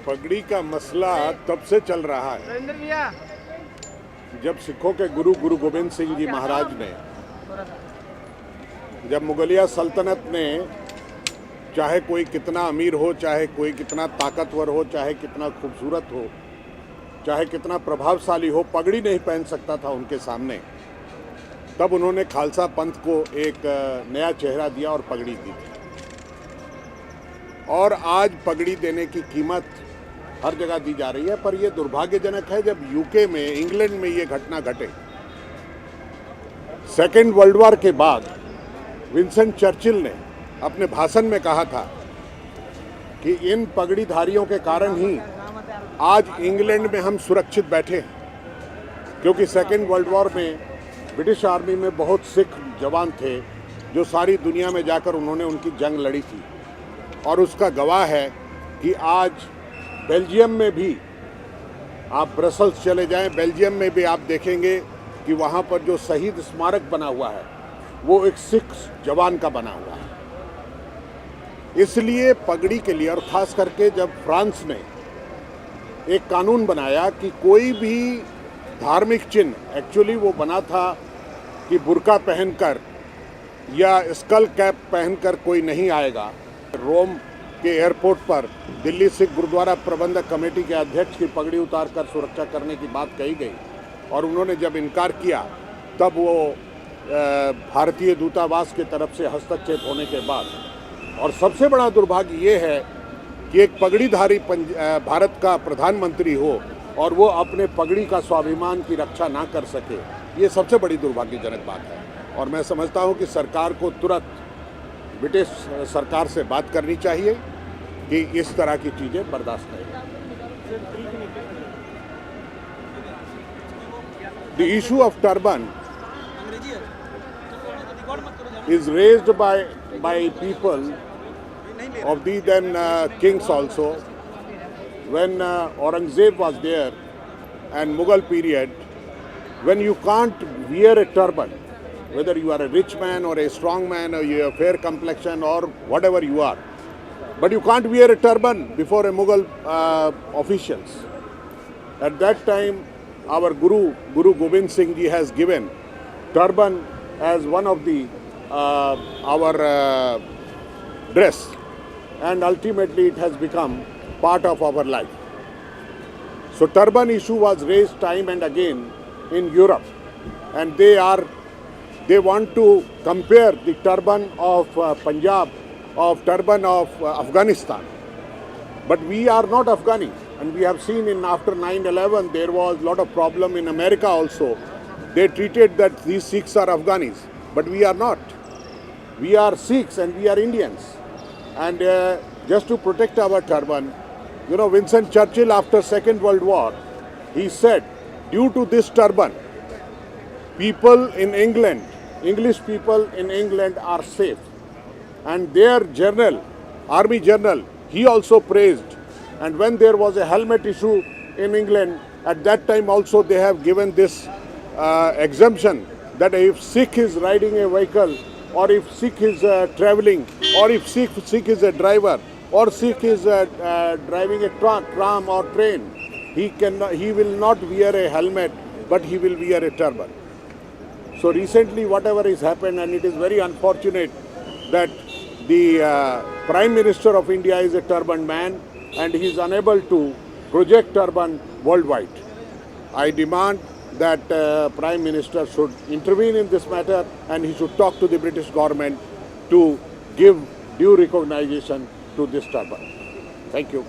पगड़ी का मसला तब से चल रहा है जब सिखों के गुरु गोविंद सिंह जी महाराज ने, जब मुगलिया सल्तनत ने, चाहे कोई कितना अमीर हो, चाहे कोई कितना ताकतवर हो, चाहे कितना खूबसूरत हो, चाहे कितना प्रभावशाली हो, पगड़ी नहीं पहन सकता था उनके सामने। तब उन्होंने खालसा पंथ को एक नया चेहरा दिया और पगड़ी दी थी। और आज पगड़ी देने की कीमत हर जगह दी जा रही है। पर यह दुर्भाग्यजनक है जब यूके में, इंग्लैंड में ये घटना घटे। सेकेंड वर्ल्ड वॉर के बाद विंस्टन चर्चिल ने अपने भाषण में कहा था कि इन पगड़ीधारियों के कारण ही आज इंग्लैंड में हम सुरक्षित बैठे हैं, क्योंकि सेकेंड वर्ल्ड वॉर में ब्रिटिश आर्मी में बहुत सिख जवान थे जो सारी दुनिया में जाकर उन्होंने उनकी जंग लड़ी थी। और उसका गवाह है कि आज बेल्जियम में भी, आप ब्रसल्स चले जाएं, बेल्जियम में भी आप देखेंगे कि वहाँ पर जो शहीद स्मारक बना हुआ है वो एक सिख जवान का बना हुआ है। इसलिए पगड़ी के लिए, और ख़ास करके जब फ्रांस ने एक कानून बनाया कि कोई भी धार्मिक चिन्ह, एक्चुअली वो बना था कि बुर्का पहनकर या स्कल कैप पहनकर कोई नहीं आएगा। रोम के एयरपोर्ट पर दिल्ली सिख गुरुद्वारा प्रबंधक कमेटी के अध्यक्ष की पगड़ी उतारकर सुरक्षा करने की बात कही गई, और उन्होंने जब इनकार किया तब वो भारतीय दूतावास की तरफ से हस्तक्षेप होने के बाद। और सबसे बड़ा दुर्भाग्य ये है कि एक पगड़ीधारी भारत का प्रधानमंत्री हो और वो अपने पगड़ी का स्वाभिमान की रक्षा ना कर सके, ये सबसे बड़ी दुर्भाग्यजनक बात है। और मैं समझता हूँ कि सरकार को तुरंत ब्रिटिश सरकार से बात करनी चाहिए कि इस तरह की चीज़ें बर्दाश्त करें। The issue of turban is raised by people of the then kings also. When Aurangzeb was there and Mughal period, when you can't wear a turban, whether you are a rich man or a strong man or you have fair complexion or whatever you are, but you can't wear a turban before a Mughal officials. At that time, our Guru Gobind Singh Ji has given turban as one of the our dress, and ultimately it has become part of our life. So turban issue was raised time and again in Europe, and they want to compare the turban of Punjab, of turban of Afghanistan. But we are not Afghani, and we have seen after 9/11 there was a lot of problem in America also. They treated that these Sikhs are Afghanis, but we are not. We are Sikhs and we are Indians. And just to protect our turban, you know, Winston Churchill after Second World War, he said, due to this turban, people in England, English people in England are safe. And their general, army general, he also praised. And when there was a helmet issue in England, at that time also they have given this exemption that if Sikh is riding a vehicle, or if Sikh is traveling, or if Sikh is a driver, or Sikh is driving a truck, tram or train, he will not wear a helmet, but he will wear a turban. So recently whatever has happened, and it is very unfortunate that the Prime Minister of India is a turban man and he is unable to project turban worldwide. I demand that Prime Minister should intervene in this matter, and he should talk to the British government to give due recognition to this turban. Thank you.